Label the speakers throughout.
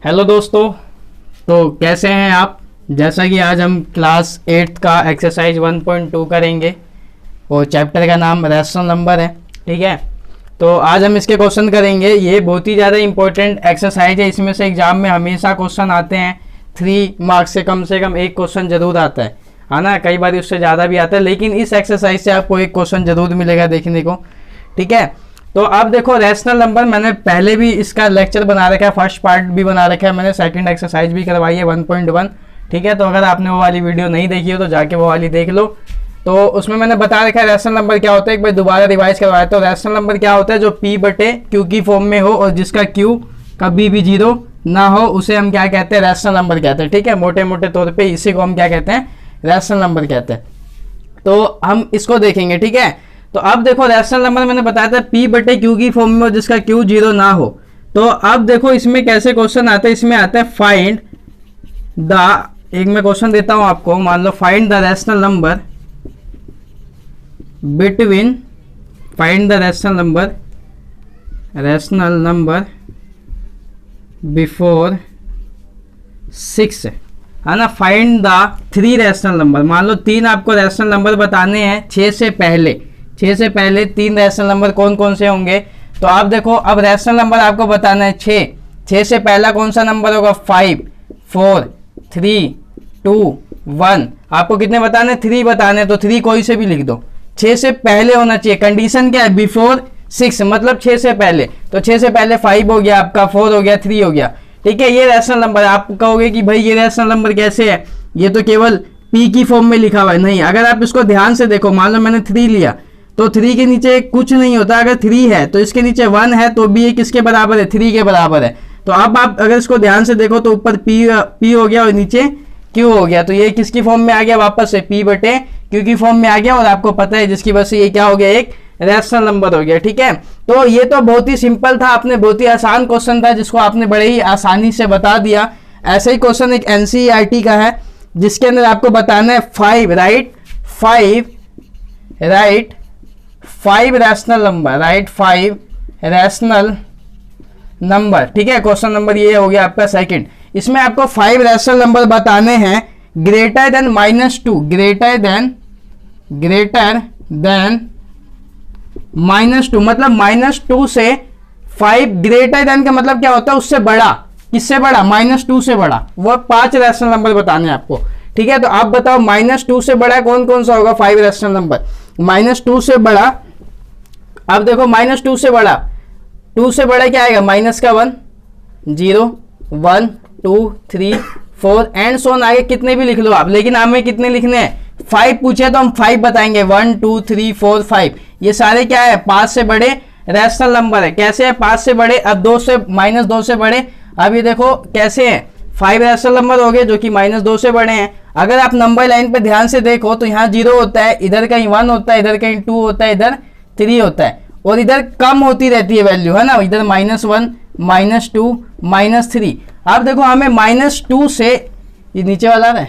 Speaker 1: Hello दोस्तों। तो कैसे हैं आप। जैसा कि आज हम क्लास 8 का एक्सरसाइज 1.2 करेंगे और चैप्टर का नाम रैशनल नंबर है। ठीक है, तो आज हम इसके क्वेश्चन करेंगे। ये बहुत ही ज़्यादा इंपॉर्टेंट एक्सरसाइज है। इसमें से एग्जाम में हमेशा क्वेश्चन आते हैं। 3 मार्क्स से कम एक क्वेश्चन जरूर आता है ना। कई बार उससे ज़्यादा भी आता है, लेकिन इस एक्सरसाइज से आपको एक क्वेश्चन जरूर मिलेगा देखने को। ठीक है, तो अब देखो रैशनल नंबर मैंने पहले भी इसका लेक्चर बना रखा है, फर्स्ट पार्ट भी बना रखा है मैंने, सेकंड एक्सरसाइज भी करवाई है 1.1। ठीक है, तो अगर आपने वो वाली वीडियो नहीं देखी हो तो जाके वो वाली देख लो। तो उसमें मैंने बता रखा है रैशनल नंबर क्या होता है। एक बार दोबारा रिवाइज करवाया। तो रैशनल नंबर क्या होता है, जो P बटे Q की फॉर्म में हो और जिसका Q कभी भी 0 ना हो, उसे हम क्या कहते हैं, रैशनल नंबर कहते हैं। ठीक है, मोटे मोटे तौर पे इसी को हम क्या कहते हैं, रैशनल नंबर कहते हैं। तो हम इसको देखेंगे। ठीक है, तो अब देखो रैशनल नंबर मैंने बताया था P बटे Q की फॉर्म में हो जिसका Q 0 ना हो। तो अब देखो इसमें कैसे क्वेश्चन आते हैं। इसमें आता है फाइंड द, एक मैं क्वेश्चन देता हूं आपको, मान लो find the rational number between, find the rational number before 6 है ना। Find the 3 rational number. मान लो 3 आपको रैशनल नंबर बताने हैं 6 से पहले। 6 से पहले 3 रैशनल नंबर कौन कौन से होंगे। तो आप देखो, अब रैशनल नंबर आपको बताना है 6। 6 से पहला कौन सा नंबर होगा, 5 4 3 2 1। आपको कितने बताने, 3 बताने, तो 3 कोई से भी लिख दो। 6 से पहले होना चाहिए। कंडीशन क्या है, बिफोर 6 मतलब 6 से पहले। तो 6 से पहले 5 हो गया आपका, 4 हो गया, 3 हो गया। ठीक है, ये रैशनल नंबर। आप कहोगे कि भाई ये रैशनल नंबर कैसे है, ये तो केवल P की फॉर्म में लिखा हुआ है। नहीं, अगर आप इसको ध्यान से देखो, मान लो मैंने 3 लिया, तो 3 के नीचे कुछ नहीं होता। अगर 3 है तो इसके नीचे 1 है, तो भी ये किसके बराबर है, 3 के बराबर है। तो अब आप अगर इसको ध्यान से देखो तो ऊपर P हो गया और नीचे Q हो गया। तो ये किसकी फॉर्म में आ गया, वापस से P बटे Q की फॉर्म में आ गया। और आपको पता है जिसकी वजह से ये क्या हो गया, एक रैशनल नंबर हो गया। ठीक है, तो ये तो बहुत ही सिंपल था, आपने बहुत ही आसान क्वेश्चन था जिसको आपने बड़े ही आसानी से बता दिया। ऐसा ही क्वेश्चन एक NCERT का है जिसके अंदर आपको बताना है 5 रैशनल नंबर। ठीक है, क्वेश्चन नंबर ये हो गया आपका सेकंड। इसमें आपको 5 रैशनल नंबर बताने हैं ग्रेटर देन -2, ग्रेटर देन -2 मतलब -2 से 5। ग्रेटर देन का मतलब क्या होता है, उससे बड़ा। किससे बड़ा, -2 से बड़ा। वो 5 रैशनल नंबर बताने हैं आपको। ठीक है, तो आप बताओ -2 से बड़ा कौन कौन सा होगा 5 रैशनल नंबर। -2 से बड़ा, अब देखो -2 से बड़ा, 2 से बड़ा क्या आएगा, -1 0 1 2 3 4 एंड सो ऑन। आगे कितने भी लिख लो आप, लेकिन हमें कितने लिखने हैं, 5 पूछे तो हम 5 बताएंगे। 1 2 3 4 5, ये सारे क्या है, 5 से बड़े रैशनल नंबर है। कैसे है, 5 से बड़े। अब 2 से -2 से बड़े। अब ये देखो कैसे हैं, 5 रैशनल नंबर हो गए जो कि -2 से बड़े हैं। अगर आप नंबर लाइन पे ध्यान से देखो तो यहाँ 0 होता है, इधर कहीं 1 होता है, इधर कहीं 2 होता है, इधर 3 होता है, और इधर कम होती रहती है वैल्यू, है ना। इधर -1 -2 -3। अब देखो हमें -2 से, ये नीचे वाला है,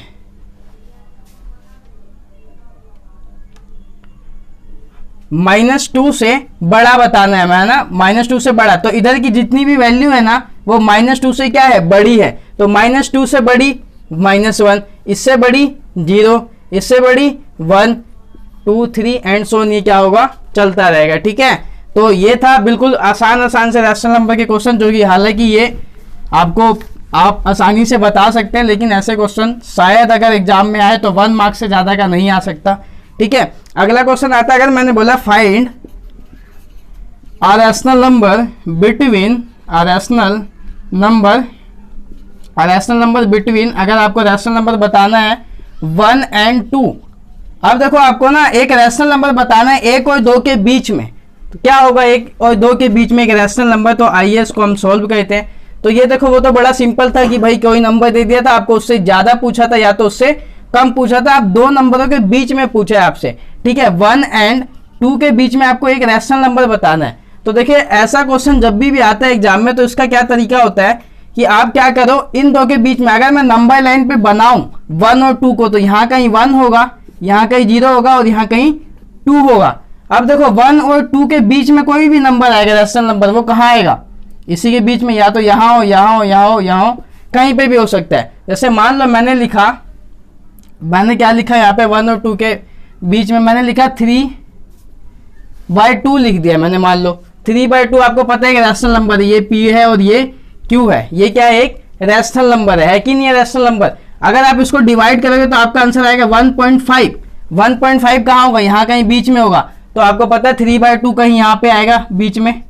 Speaker 1: -2 से बड़ा बताना है, है ना। -2 से बड़ा, तो इधर की जितनी भी वैल्यू है ना वो -2 से क्या है, बड़ी है। तो -2 से बड़ी -1, इससे बड़ी 0, इससे बड़ी 1 2 3 एंड सो ऑन, ये क्या होगा, चलता रहेगा। ठीक है, तो ये था बिल्कुल आसान से रैशनल नंबर के क्वेश्चन, जो कि हालांकि ये आपको आप आसानी से बता सकते हैं, लेकिन ऐसे क्वेश्चन शायद अगर एग्जाम में आए तो 1 मार्क्स से ज़्यादा का नहीं आ सकता। ठीक है, अगला क्वेश्चन आता है, अगर मैंने बोला find a rational number between, rational number between, अगर आपको रैशनल नंबर बताना है 1 and 2। अब देखो आपको ना एक रैशनल नंबर बताना है 1 और 2 के बीच में। तो क्या होगा, 1 और 2 के बीच में एक रैशनल नंबर, तो आइए इसको हम सॉल्व करते हैं। तो ये देखो, वो तो बड़ा सिंपल था कि भाई कोई नंबर दे दिया था, आपको उससे ज्यादा पूछा था या तो उससे कम पूछा था। आप 2 नंबरों के बीच में पूछा है आपसे। ठीक है, 1 and 2 के बीच में आपको एक रैशनल नंबर बताना है। तो देखिए ऐसा क्वेश्चन जब भी आता है एग्जाम में, तो इसका क्या तरीका होता है कि आप क्या करो, इन 2 के बीच में अगर मैं नंबर लाइन पे बनाऊं 1 और 2 को, तो यहाँ कहीं 1 होगा, यहाँ कहीं 0 होगा और यहाँ कहीं 2 होगा। अब देखो 1 और 2 के बीच में कोई भी नंबर आएगा रैशनल नंबर, वो कहाँ आएगा, इसी के बीच में, या तो यहाँ हो, यहाँ हो, यहाँ हो, यहाँ हो, कहीं पे भी हो सकता है। जैसे मान लो मैंने क्या लिखा यहाँ पे 1 और 2 के बीच में मैंने लिखा 3/2 लिख दिया मैंने। मान लो 3/2 आपको पता है कि रैशनल नंबर है, ये P है और ये Q है, ये क्या है, एक रैशनल नंबर है कि नहीं है रैशनल नंबर। अगर आप इसको डिवाइड करोगे तो आपका आंसर आएगा 1.5। 1.5 कहाँ होगा, यहाँ कहीं बीच में होगा, तो आपको पता है 3/2 कहीं यहाँ पे आएगा, बीच में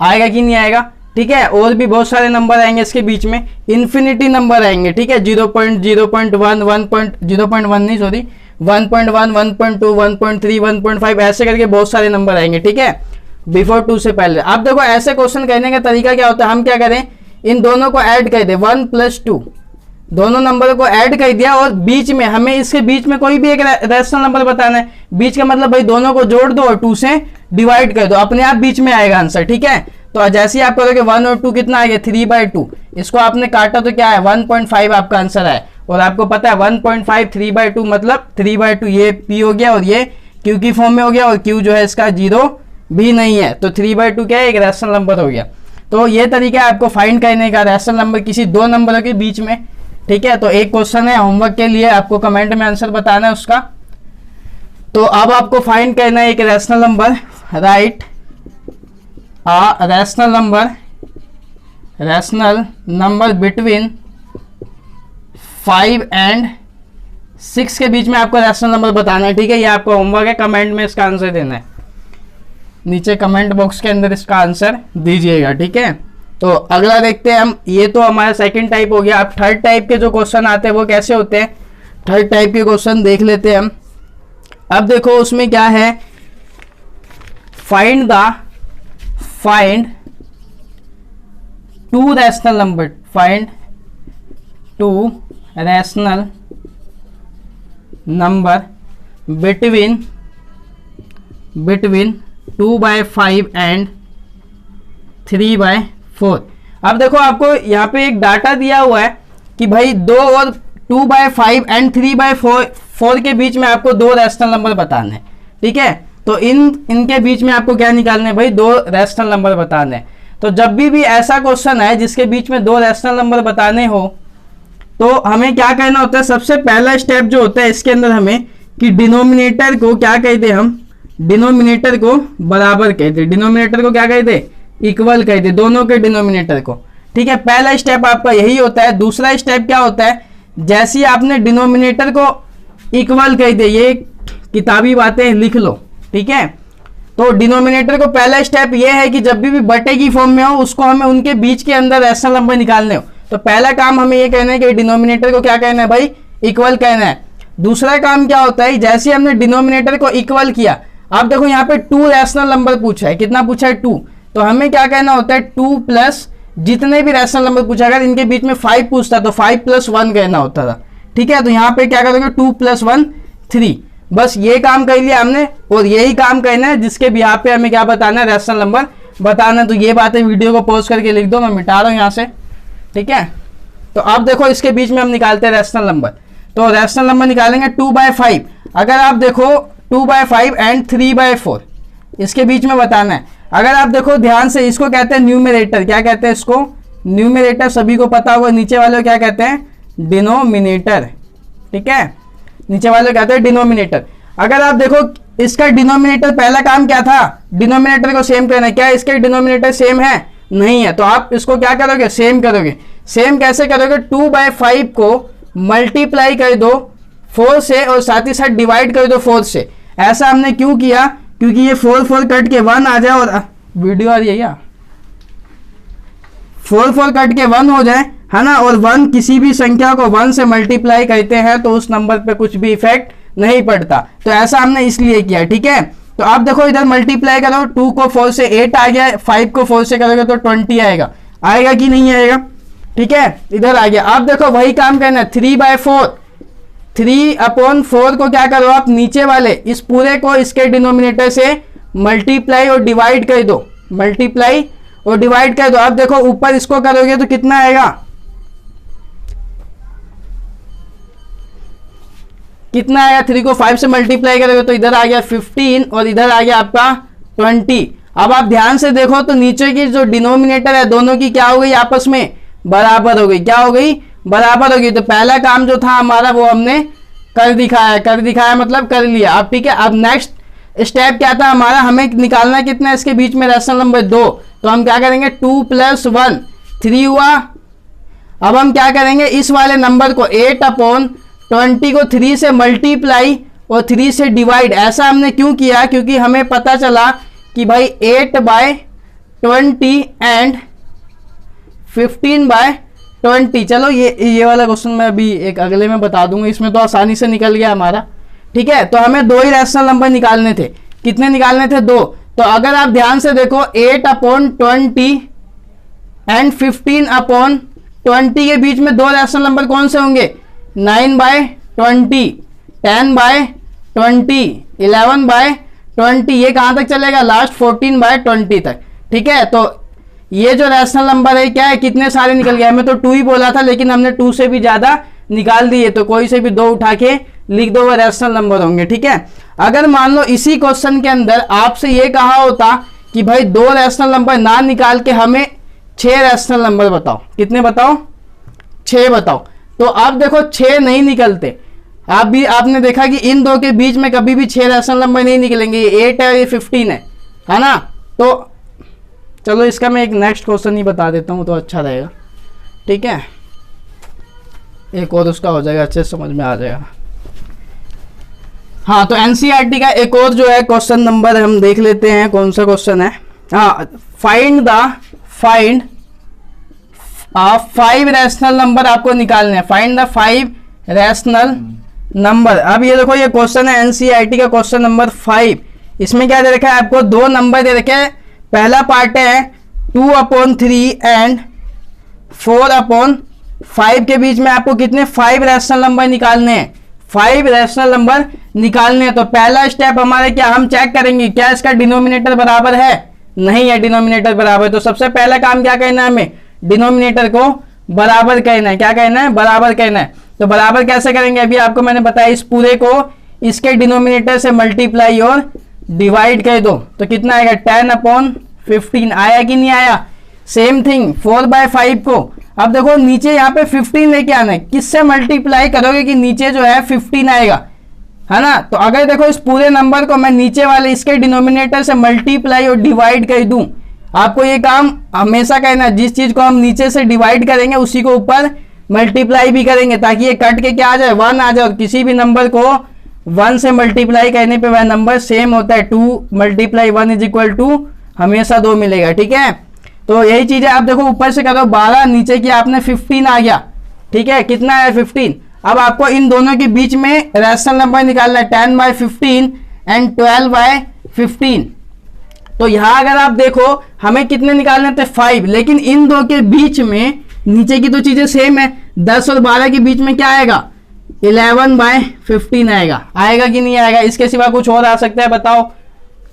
Speaker 1: आएगा कि नहीं आएगा, ठीक है। और भी बहुत सारे नंबर आएंगे इसके बीच में, इन्फिनिटी नंबर आएंगे, ठीक है, 0.1, 0.1 नहीं सॉरी 1.1, 1.2, 1.3, 1.5 ऐसे करके बहुत सारे नंबर आएंगे, ठीक है, बिफोर 2 से पहले। अब देखो ऐसे क्वेश्चन करने का तरीका क्या होता है, हम क्या करें, इन दोनों को ऐड कर दे, 1 + 2, दोनों नंबरों को ऐड कर दिया और बीच में हमें इसके बीच में कोई भी एक रैशनल नंबर बताना है। बीच का मतलब भाई दोनों को जोड़ दो और 2 से डिवाइड कर दो, अपने आप बीच में आएगा आंसर, ठीक है। तो जैसे ही आप करोगे 1 और 2 कितना आ गया, 3/2, इसको आपने काटा तो क्या है 1.5 आपका आंसर है। और आपको पता है 1.5 3/2 मतलब 3/2 ये P हो गया और ये Q की फॉर्म में हो गया, और Q जो है इसका 0 भी नहीं है, तो 3/2 क्या है, एक रैशनल नंबर हो गया। तो ये तरीका है आपको फाइंड करने का रैशनल नंबर किसी दो नंबरों के बीच में, ठीक है। तो एक क्वेश्चन है होमवर्क के लिए, आपको कमेंट में आंसर बताना है उसका। तो अब आपको फाइंड करना है एक rational number, right a rational number between 5 और 6 के बीच में आपको रैशनल नंबर बताना है, ठीक है। ये आपका होमवर्क है, कमेंट में इसका आंसर देना है, नीचे कमेंट बॉक्स के अंदर इसका आंसर दीजिएगा, ठीक है। तो अगला देखते हैं हम, ये तो हमारा सेकंड टाइप हो गया। अब थर्ड टाइप के जो क्वेश्चन आते हैं वो कैसे होते हैं, थर्ड टाइप के क्वेश्चन देख लेते हैं हम। अब देखो उसमें क्या है, find to rational number, find 2 rational number between 2/5 और 3/4। अब देखो आपको यहाँ पे एक डाटा दिया हुआ है कि भाई 2 और 2/5 और 3/4 के बीच में आपको 2 रैशनल नंबर बताने हैं, ठीक है। तो इनके बीच में आपको क्या निकालने हैं भाई, 2 रैशनल नंबर बताने हैं। तो जब भी ऐसा क्वेश्चन है जिसके बीच में 2 रैशनल नंबर बताने हो, तो हमें क्या करना होता है, सबसे पहला स्टेप जो होता है इसके अंदर हमें कि डिनोमिनेटर को क्या कहते हैं, हम डिनोमिनेटर को बराबर कहते हैं, डिनोमिनेटर को क्या कहते, इक्वल कहते, दोनों के डिनोमिनेटर को, ठीक है। पहला स्टेप आपका यही होता है। दूसरा स्टेप क्या होता है, जैसे ही आपने डिनोमिनेटर को इक्वल कह दे, ये किताबी बातें लिख लो, ठीक है। तो डिनोमिनेटर को पहला स्टेप ये है कि जब भी बटे की फॉर्म में हो उसको हमें उनके बीच के अंदर रैशनल नंबर निकालने हो। तो पहला काम हमें ये कहना है कि डिनोमिनेटर को क्या कहना है भाई, इक्वल कहना है। दूसरा काम क्या होता है, जैसे हमने डिनोमिनेटर को इक्वल किया, अब देखो यहाँ पे 2 रैशनल नंबर पूछा है, कितना पूछा है 2, तो हमें क्या कहना होता है 2 प्लस जितने भी रैशनल नंबर पूछा, अगर इनके बीच में 5 पूछता तो 5 + 1 कहना होता था, ठीक है। तो यहाँ पे क्या करोगे 2 + 1 3, बस ये काम कर लिया हमने। और यही काम करना है जिसके भी यहाँ पे हमें क्या बताना है, रैशनल नंबर बताना है। तो ये बातें वीडियो को पॉज करके लिख दो, मैं मिटा रहा हूँ यहाँ से, ठीक है। तो अब देखो इसके बीच में हम निकालते हैं रैशनल नंबर। तो रैशनल नंबर निकालेंगे 2/5, अगर आप देखो 2/5 और 3/4 इसके बीच में बताना है। अगर आप देखो ध्यान से, इसको कहते हैं न्यूमरेटर, क्या कहते हैं इसको, न्यूमरेटर, सभी को पता होगा। नीचे वाले को क्या कहते हैं, डिनोमिनेटर, ठीक है, नीचे वाले कहते हैं डिनोमिनेटर। अगर आप देखो इसका डिनोमिनेटर, पहला काम क्या था, डिनोमिनेटर को सेम करना है। क्या इसके डिनोमिनेटर सेम है, नहीं है, तो आप इसको क्या करोगे, सेम करोगे। सेम कैसे करोगे, 2/5 को मल्टीप्लाई कर दो 4 से और साथ ही साथ डिवाइड कर दो 4 से। ऐसा हमने क्यों किया, क्योंकि ये 4 कट के 1 आ जाए, और वीडियो आ रही है क्या, 4 कट के 1 हो जाए, है ना। और 1 किसी भी संख्या को 1 से मल्टीप्लाई करते हैं तो उस नंबर पे कुछ भी इफेक्ट नहीं पड़ता, तो ऐसा हमने इसलिए किया, ठीक है। तो आप देखो इधर मल्टीप्लाई करो, 2 को 4 से 8 आ गया, 5 को 4 से करोगे तो 20 आएगा, आएगा कि नहीं आएगा, ठीक है, इधर आ गया। आप देखो वही काम करना है, 3/4, 3/4 को क्या करो आप, नीचे वाले इस पूरे को इसके डिनोमिनेटर से मल्टीप्लाई और डिवाइड कर दो, मल्टीप्लाई और डिवाइड कर दो। आप देखो ऊपर इसको करोगे तो कितना आएगा, कितना आएगा, 3 को 5 से मल्टीप्लाई करोगे तो इधर आ गया 15 और इधर आ गया आपका 20। अब आप ध्यान से देखो तो नीचे की जो डिनोमिनेटर है दोनों की क्या हो गई, आपस में बराबर हो गई। क्या हो गई, बराबर हो गई। तो पहला काम जो था हमारा वो हमने कर दिखाया मतलब कर लिया। अब ठीक है, अब नेक्स्ट स्टेप क्या था हमारा, हमें निकालना कितना है इसके बीच में रैशनल नंबर 2। तो हम क्या करेंगे, 2 + 1 3 हुआ। अब हम क्या करेंगे, इस वाले नंबर को 8/20 को 3 से मल्टीप्लाई और 3 से डिवाइड। ऐसा हमने क्यों किया, क्योंकि हमें पता चला कि भाई 8/20 एंड 15/20। चलो ये वाला क्वेश्चन मैं अभी एक अगले में बता दूंगा, इसमें तो आसानी से निकल गया हमारा। ठीक है, तो हमें 2 ही रैशनल नंबर निकालने थे। कितने निकालने थे, 2। तो अगर आप ध्यान से देखो 8/20 एंड 15/20 के बीच में 2 रैशनल नंबर कौन से होंगे, 9/20, 10/20, 11/20। ये कहां तक चलेगा, लास्ट 14/20 तक। ठीक है, तो ये जो रैशनल नंबर है क्या है, कितने सारे निकल गए। हमें तो 2 ही बोला था, लेकिन हमने 2 से भी ज्यादा निकाल दिए। तो कोई से भी 2 उठा के लिख दो, वो रैशनल नंबर होंगे। ठीक है, अगर मान लो इसी क्वेश्चन के अंदर आपसे ये कहा होता कि भाई 2 रैशनल नंबर ना निकाल के हमें 6 रैशनल नंबर बताओ। कितने बताओ, 6 बताओ। तो अब देखो 6 नहीं निकलते। आपने देखा कि इन 2 के बीच में कभी भी 6 रैशनल नंबर नहीं निकलेंगे। ये 8 है और ये 15 है ना। तो चलो इसका मैं एक नेक्स्ट क्वेश्चन ही बता देता हूँ तो अच्छा रहेगा। ठीक है, एक और उसका हो जाएगा, अच्छे समझ में आ जाएगा। हाँ, तो एनसीईआरटी का एक और जो है क्वेश्चन नंबर हम देख लेते हैं, कौन सा क्वेश्चन है। हाँ, फाइंड 5 रैशनल नंबर आपको निकालने हैं। Find the 5 rational number. अब ये देखो, ये क्वेश्चन है एनसीईआरटी का क्वेश्चन नंबर 5। इसमें क्या दे रखा है, आपको 2 नंबर दे रखे हैं। पहला पार्ट है 2/3 एंड 4/5 के बीच में आपको कितने 5 रैशनल नंबर निकालने हैं। 5 रैशनल नंबर निकालने हैं। तो पहला स्टेप हमारे क्या, हम चेक करेंगे क्या इसका डिनोमिनेटर बराबर है, नहीं है डिनोमिनेटर बराबर। तो सबसे पहला काम क्या कहना है, हमें डिनोमिनेटर को बराबर कहना है। क्या कहना है, बराबर कहना है। तो बराबर कैसे करेंगे, अभी आपको मैंने बताया, इस पूरे को इसके डिनोमिनेटर से मल्टीप्लाई और डिवाइड कर दो। तो कितना आएगा, 10/15। आया कि नहीं आया। सेम थिंग 4/5 को, अब देखो नीचे यहाँ पे 15 लेके आना है। किससे मल्टीप्लाई करोगे कि नीचे जो है 15 आएगा, है ना। तो अगर देखो इस पूरे नंबर को मैं नीचे वाले इसके डिनोमिनेटर से मल्टीप्लाई और डिवाइड कर दूं, आपको ये काम हमेशा करना है। जिस चीज को हम नीचे से डिवाइड करेंगे उसी को ऊपर मल्टीप्लाई भी करेंगे, ताकि ये कट के क्या आ जाए, 1 आ जाए। और किसी भी नंबर को 1 से मल्टीप्लाई करने पे वह नंबर सेम होता है। 2 + 1 = 2, हमेशा 2 मिलेगा। ठीक है, तो यही चीज है। आप देखो ऊपर से करो 12, नीचे की आपने 15 आ गया। ठीक है, कितना है 15। अब आपको इन दोनों के बीच में रैशनल नंबर निकालना है, 10/15 एंड 12/15। तो यहां अगर आप देखो हमें कितने निकालने थे, 5। लेकिन इन 2 के बीच में नीचे की तो चीजें सेम है। 10 और 12 के बीच में क्या आएगा, 11/15 आएगा। आएगा कि नहीं आएगा, इसके सिवा कुछ और आ सकता है, बताओ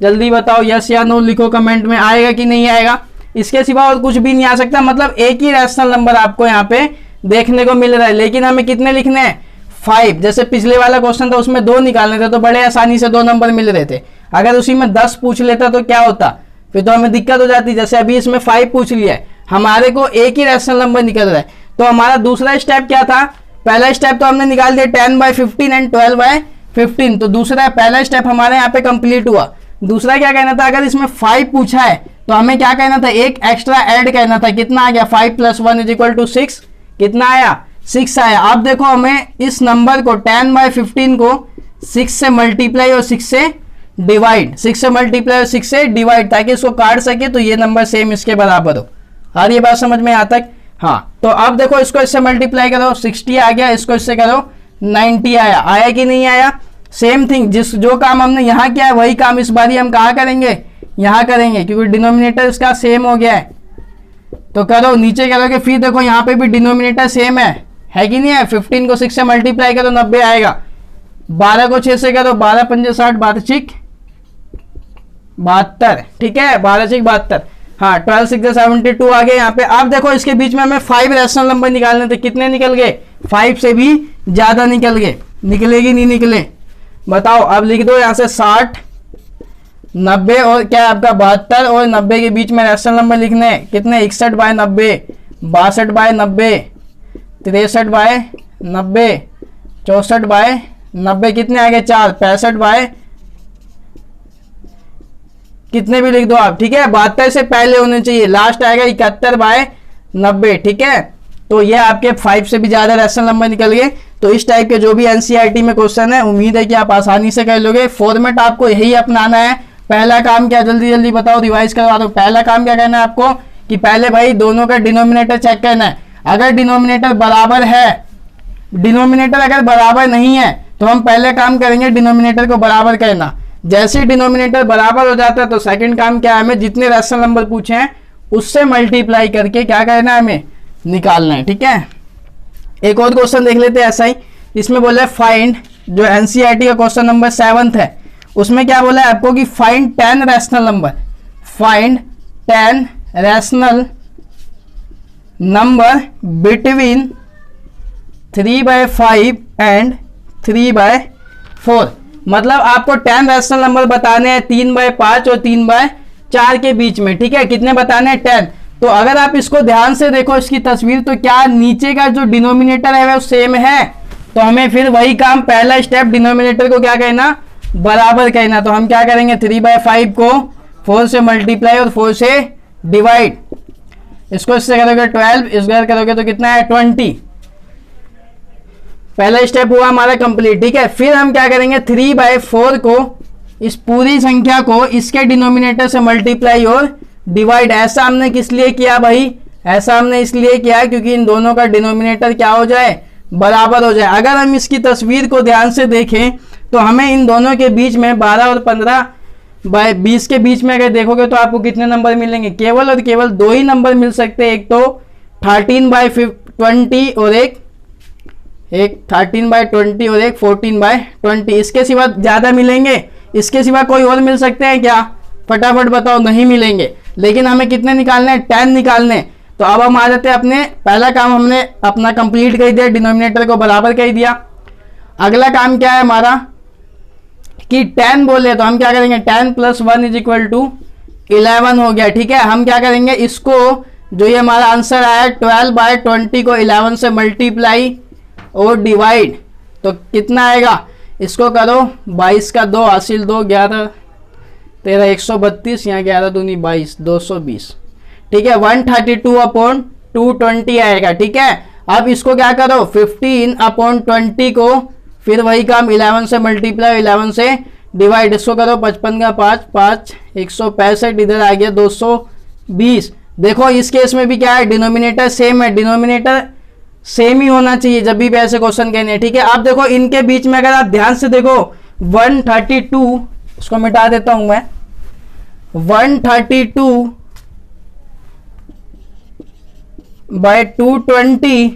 Speaker 1: जल्दी बताओ, यस या नो लिखो कमेंट में, आएगा कि नहीं आएगा। इसके सिवा और कुछ भी नहीं आ सकता। मतलब एक ही रैशनल नंबर आपको यहाँ पे देखने को मिल रहा है। लेकिन हमें कितने लिखने हैं, 5। जैसे पिछले वाला क्वेश्चन था उसमें 2 निकालने थे, तो बड़े आसानी से 2 नंबर मिल रहे थे। अगर उसी में 10 पूछ लेता तो क्या होता, फिर तो हमें दिक्कत हो जाती। जैसे अभी इसमें 5 पूछ लिया है, हमारे को एक ही रैशनल नंबर निकल रहा है। तो हमारा दूसरा स्टेप क्या था, पहला स्टेप तो हमने निकाल दिया 10/15 एंड 12/15। तो दूसरा पहला स्टेप हमारे यहाँ पे कंप्लीट हुआ। दूसरा क्या कहना था, अगर इसमें 5 पूछा है तो हमें क्या कहना था, एक एक्स्ट्रा ऐड कहना था। कितना आ गया, 5 + 1 = 6। कितना आया, 6 आया। अब देखो हमें इस नंबर को 10/15 को 6 से मल्टीप्लाई और 6 से डिवाइड, 6 से मल्टीप्लाई और 6 से डिवाइड, ताकि इसको काट सके तो ये नंबर सेम इसके बराबर हो। और ये बात समझ में यहाँ तक। हाँ, तो अब देखो इसको इससे मल्टीप्लाई करो, 60 आ गया। इसको इससे करो, 90 आया। आया कि नहीं आया, सेम थिंग। जो काम हमने यहाँ किया है वही काम इस बारी हम कहाँ करेंगे, यहाँ करेंगे, क्योंकि डिनोमिनेटर इसका सेम हो गया है। तो करो, नीचे करोगे, फिर देखो यहाँ पे भी डिनोमिनेटर सेम है कि नहीं है। 15 को 6 से मल्टीप्लाई करो, 90 आएगा। 12 को 6 से करो, 12 × 5 = 60, 12 × 6 = 72। ठीक है, 12 × 6 = 72। हाँ, 12 × 6 = 72 आ गए यहाँ पे। अब देखो इसके बीच में हमें 5 रैशनल नंबर निकालने थे। कितने निकल गए, 5 से भी ज्यादा निकल गए। निकलेगी नहीं निकले, बताओ। अब लिख दो यहाँ से 60 90 और क्या आपका 72 और 90 के बीच में रैशनल नंबर लिखने हैं कितने, 61/90, 62/90, 63/90, 64/90, कितने आ गए 4, 65 कितने भी लिख दो आप, ठीक है। 72 से पहले होने चाहिए, लास्ट आएगा 71/90, ठीक है। तो ये आपके 5 से भी ज्यादा रैशनल नंबर निकल गए। तो इस टाइप के जो भी एनसीईआरटी में क्वेश्चन है, उम्मीद है कि आप आसानी से कर लोगे। फॉर्मेट आपको यही अपनाना है। पहला काम क्या, जल्दी जल्दी बताओ, रिवाइज करवा दो। पहला काम क्या करना है आपको कि पहले भाई दोनों का डिनोमिनेटर चेक करना है। अगर डिनोमिनेटर बराबर है, डिनोमिनेटर अगर बराबर नहीं है तो हम पहले काम करेंगे डिनोमिनेटर को बराबर करना। जैसे डिनोमिनेटर बराबर हो जाता है तो सेकंड काम क्या है, हमें जितने रैशनल नंबर पूछे हैं उससे मल्टीप्लाई करके क्या करना है, हमें निकालना है, ठीक है। एक और क्वेश्चन देख लेते हैं ऐसा ही। इसमें बोला है फाइंड, जो एनसीईआरटी का क्वेश्चन नंबर 7 है, उसमें क्या बोला है आपको कि find 10 rational number, find 10 rational number between 3/5 and 3/4। मतलब आपको 10 रैशनल नंबर बताने हैं 3/5 और 3/4 के बीच में, ठीक है। कितने बताने हैं, 10। तो अगर आप इसको ध्यान से देखो इसकी तस्वीर, तो क्या नीचे का जो डिनोमिनेटर है वो सेम है, तो हमें फिर वही काम, पहला स्टेप डिनोमिनेटर को क्या कहना, बराबर कहना। तो हम क्या करेंगे, 3/5 को 4 से मल्टीप्लाई और 4 से डिवाइड, इसको इससे करोगे 12, इसको करोगे तो कितना है 20। पहला स्टेप हुआ हमारा कंप्लीट, ठीक है। फिर हम क्या करेंगे, 3/4 को, इस पूरी संख्या को इसके डिनोमिनेटर से मल्टीप्लाई और डिवाइड। ऐसा हमने किस लिए किया भाई, ऐसा हमने इसलिए किया क्योंकि इन दोनों का डिनोमिनेटर क्या हो जाए, बराबर हो जाए। अगर हम इसकी तस्वीर को ध्यान से देखें तो हमें इन दोनों के बीच में 12 और 15/20 के बीच में अगर देखोगे तो आपको कितने नंबर मिलेंगे, केवल और केवल 2 ही नंबर मिल सकते हैं। एक तो 13/20 और एक 13/20 और एक 14/20। इसके सिवा ज्यादा मिलेंगे, इसके सिवा कोई और मिल सकते हैं क्या, फटाफट बताओ, नहीं मिलेंगे। लेकिन हमें कितने निकालने हैं, 10 निकालने। तो अब हम आ जाते हैं अपने, पहला काम हमने अपना कंप्लीट कर दिया, डिनोमिनेटर को बराबर कर दिया। अगला काम क्या है हमारा कि 10 बोले तो हम क्या करेंगे, 10 + 1 = 11 हो गया, ठीक है। हम क्या करेंगे, इसको जो ये हमारा आंसर आया 12/20 को 11 से मल्टीप्लाई और डिवाइड, तो कितना आएगा, इसको करो 22 का 2 हासिल 2, 11 13 132, यहाँ 11 दूनी 22, 220, ठीक है। 132/220 आएगा, ठीक है। अब इसको क्या करो, 15/20 को फिर वही काम 11 से मल्टीप्लाई 11 से डिवाइड, इसको करो 55 का 5 5 165, इधर आ गया 220। देखो इस केस में भी क्या है, डिनोमिनेटर सेम है, डिनोमिनेटर सेम ही होना चाहिए जब भी ऐसे क्वेश्चन कहने हैं, ठीक है। आप देखो इनके बीच में अगर आप ध्यान से देखो 132, उसको मिटा देता हूं मैं, 132/220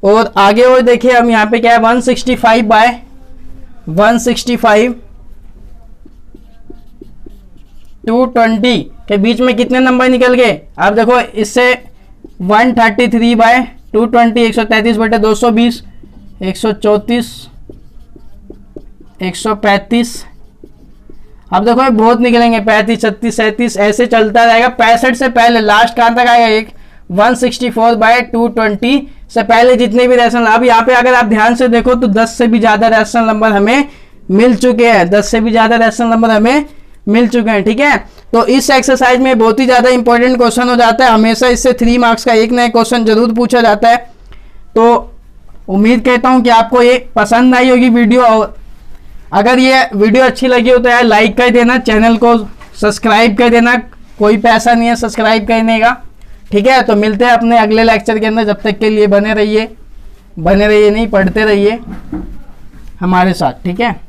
Speaker 1: और आगे और देखिए हम यहाँ पे क्या है 165/165/220 के बीच में कितने नंबर निकल गए। आप देखो इससे 133/220 133/220 134 135, अब देखो बहुत निकलेंगे 35 36 37, ऐसे चलता रहेगा। 65 से पहले लास्ट कहां तक आएगा, एक 164/220 से पहले जितने भी रैशनल, अब यहाँ पे अगर आप ध्यान से देखो तो 10 से भी ज्यादा रैशनल नंबर हमें मिल चुके हैं, 10 से भी ज्यादा रैशनल नंबर हमें मिल चुके हैं, ठीक है। तो इस एक्सरसाइज में बहुत ही ज्यादा इंपॉर्टेंट क्वेश्चन हो जाता है, हमेशा इससे 3 मार्क्स का एक नया क्वेश्चन जरूर पूछा जाता है। तो उम्मीद करता हूं कि आपको ये पसंद आई होगी वीडियो, और अगर ये वीडियो अच्छी लगी हो तो यार लाइक कर देना, चैनल को सब्सक्राइब कर देना, कोई पैसा नहीं है सब्सक्राइब करने का, ठीक है। तो मिलते हैं अपने अगले लेक्चर के अंदर, जब तक के लिए बने रहिए नहीं, पढ़ते रहिए हमारे साथ, ठीक है।